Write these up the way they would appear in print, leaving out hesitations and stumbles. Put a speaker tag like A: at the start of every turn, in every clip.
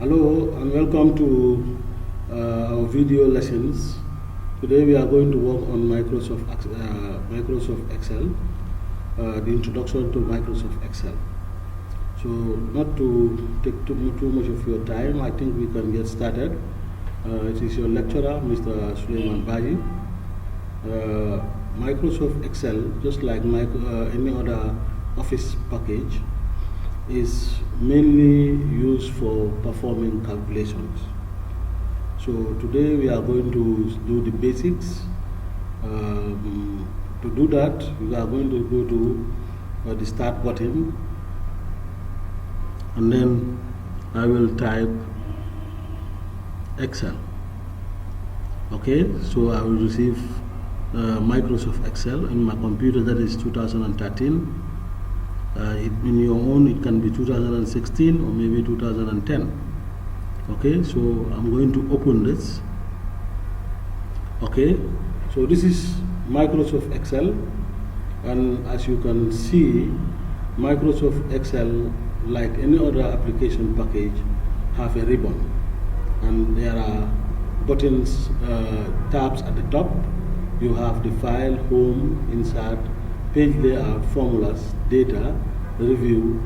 A: Hello and welcome to our video lessons. Today we are going to work on Microsoft Excel, the introduction to Microsoft Excel. So not to take too much of your time, I think we can get started. It is your lecturer, Mr. Suleiman Baji. Microsoft Excel, just like any other office package, is mainly used for performing calculations. So today we are going to do the basics. To do that, we are going to go to the start button, and then I will type Excel. Okay, so I will receive Microsoft Excel in my computer. That is 2013. In your own, it can be 2016 or maybe 2010. Okay, so I'm going to open this. Okay, so this is Microsoft Excel, and as you can see, Microsoft Excel, like any other application package, have a ribbon, and there are buttons, tabs at the top. You have the file, home, insert, page layout, formulas, data, review,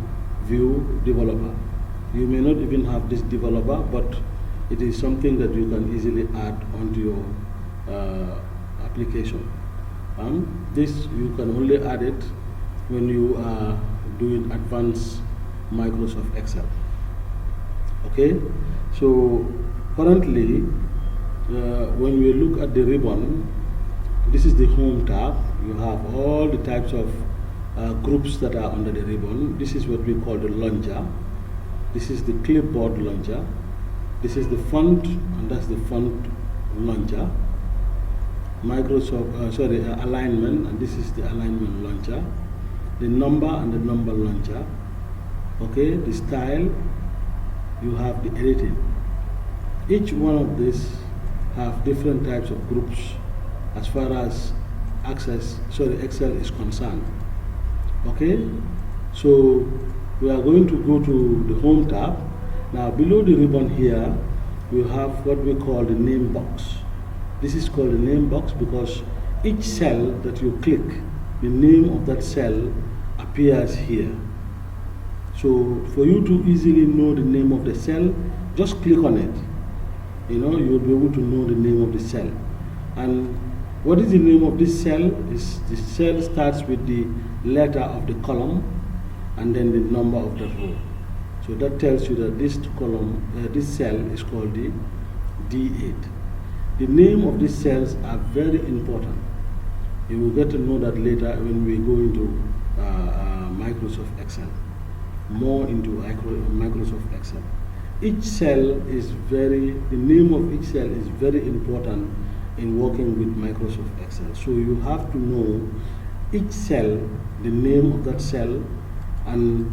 A: view, developer. You may not even have this developer, but it is something that you can easily add onto your application. This you can only add it when you are doing advanced Microsoft Excel. Okay, so currently when we look at the ribbon, this is the home tab. You have all the types of groups that are under the ribbon. This is what we call the launcher. This is the clipboard launcher. This is the font, and that's the font launcher. Alignment, and this is the alignment launcher. The number and the number launcher. Okay, the style. You have the editing. Each one of these have different types of groups as far as Excel is concerned. Okay, so we are going to go to the home tab. Now below the ribbon here, we have what we call the name box. This is called the name box because each cell that you click, the name of that cell appears here. So for you to easily know the name of the cell, just click on it. You will be able to know the name of the cell. And what is the name of this cell? The cell starts with the letter of the column and then the number of the row. So that tells you that this cell is called the D8. The name of these cells are very important. You will get to know that later when we go into Microsoft Excel, more into Microsoft Excel. The name of each cell is very important in working with Microsoft Excel. So you have to know each cell, the name of that cell, and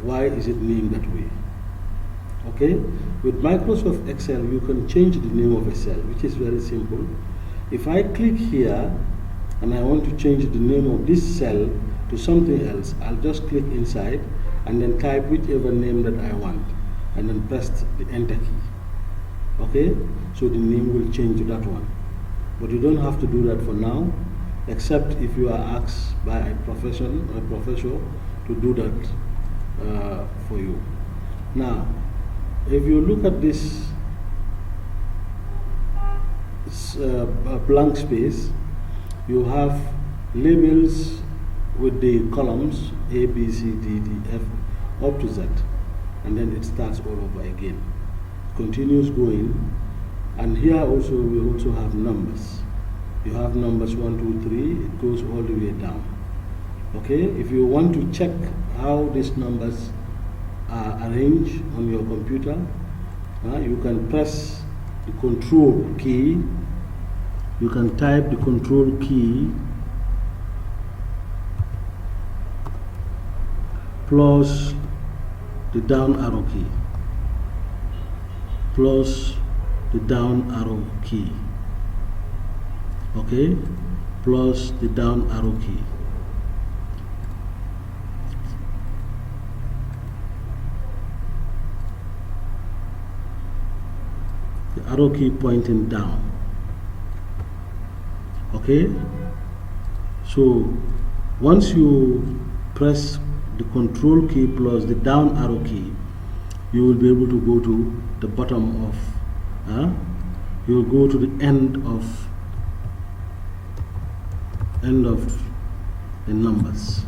A: why is it named that way. Okay, with Microsoft Excel you can change the name of a cell, which is very simple. If I click here and I want to change the name of this cell to something else, I'll just click inside and then type whichever name that I want and then press the enter key. Okay, so the name will change to that one, but you don't have to do that for now, except if you are asked by a professor to do that for you. Now, if you look at this blank space, you have labels with the columns A, B, C, D, D, F, up to Z, and then it starts all over again. Continues going, and here also we also have numbers. You have numbers 1, 2, 3. It goes all the way down. Okay, if you want to check how these numbers are arranged on your computer, you can press the control key. You can type the control key plus the down arrow key, plus the down arrow key. Okay, plus the down arrow key. the arrow key pointing down. Okay, so once you press the control key plus the down arrow key, you will be able to go to the bottom of you will go to the end of the numbers,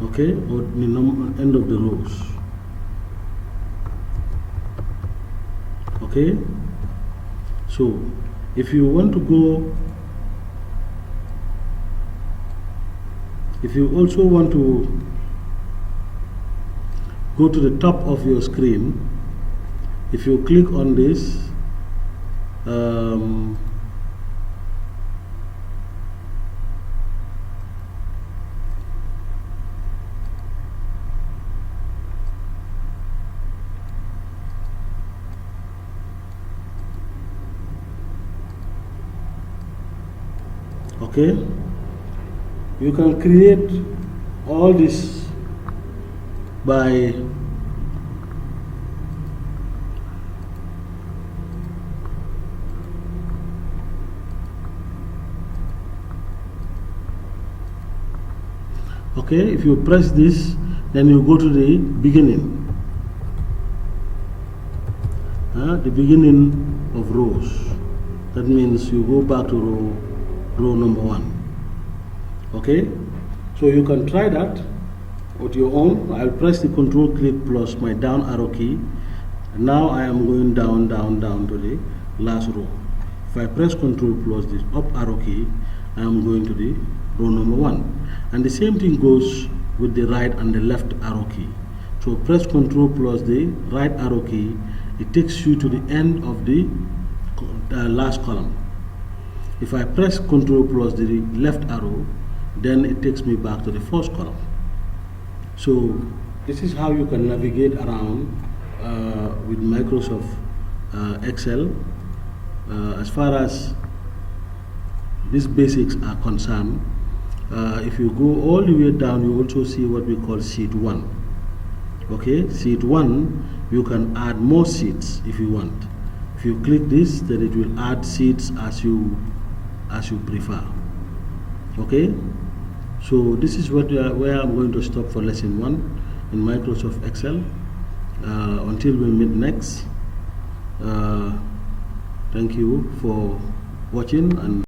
A: okay, or the end of the rows. Okay, so if you want to go, if you also want to go to the top of your screen, if you click on this okay, you can create all this by okay, if you press this, then you go to the beginning, the beginning of rows. That means you go back to row number 1. Okay, so you can try that with your own. I'll press the control click plus my down arrow key, and now I am going down to the last row. If I press control plus the up arrow key, I am going to the row number 1, and the same thing goes with the right and the left arrow key. So press control plus the right arrow key, it takes you to the end of the last column. If I press control plus the left arrow, then it takes me back to the first column. So this is how you can navigate around with Microsoft Excel. As far as these basics are concerned, if you go all the way down, you also see what we call sheet 1. Okay, sheet 1, you can add more sheets if you want. If you click this, then it will add sheets as you prefer. Okay, so this is where I'm going to stop for lesson 1 in Microsoft Excel. Until we meet next, thank you for watching. And